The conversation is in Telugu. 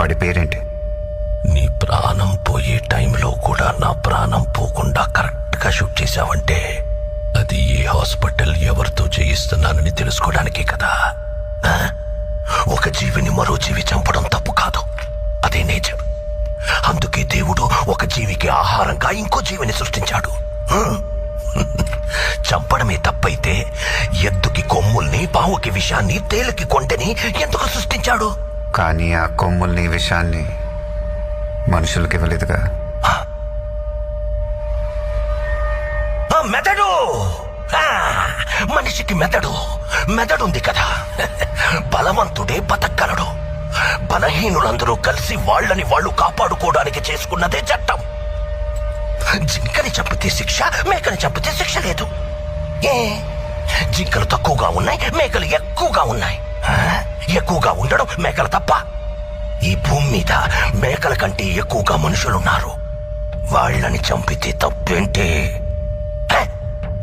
వాడి పేరేంటి? నీ ప్రాణం పోయే టైంలో కూడా నా ప్రాణం పోకుండా కరెక్ట్ గా షూట్ చేశావంటే అది ఏ హాస్పిటల్ ఎవరితో చేయిస్తున్నానని తెలుసుకోవడానికే కదా. ఒక జీవిని మరో జీవి చంపడం తప్పు కాదు, అదే నేచర్. అందుకే దేవుడు ఒక జీవికి ఆహారంగా ఇంకో జీవిని సృష్టించాడు. చంపడమే తప్పైతే ఎద్దుకి కొమ్ముల్ని, పావుకి విషాన్ని, తేలికి కొంటని ఎందుకు సృష్టించాడు? కానీ ఆ కొమ్ముల్ని, విషాన్ని మనుషులకి ఇవ్వలేదుగా. మెదడు, మనిషికి మెదడుంది కదా. బలవంతుడే బతకగలడు. బలహీనులందరూ కలిసి వాళ్ళని వాళ్ళు కాపాడుకోవడానికి చేసుకున్నదే చట్టం. జింకని చంపితే శిక్ష, మేకని చంపితే శిక్ష లేదు. జింకలు తక్కువగా ఉన్నాయి, మేకలు ఎక్కువగా ఉన్నాయి. ఎక్కువగా ఉండడం మేకల తప్ప? ఈ భూమి మీద మేకల కంటే ఎక్కువగా మనుషులున్నారు. వాళ్ళని చంపితే తప్పేంటే?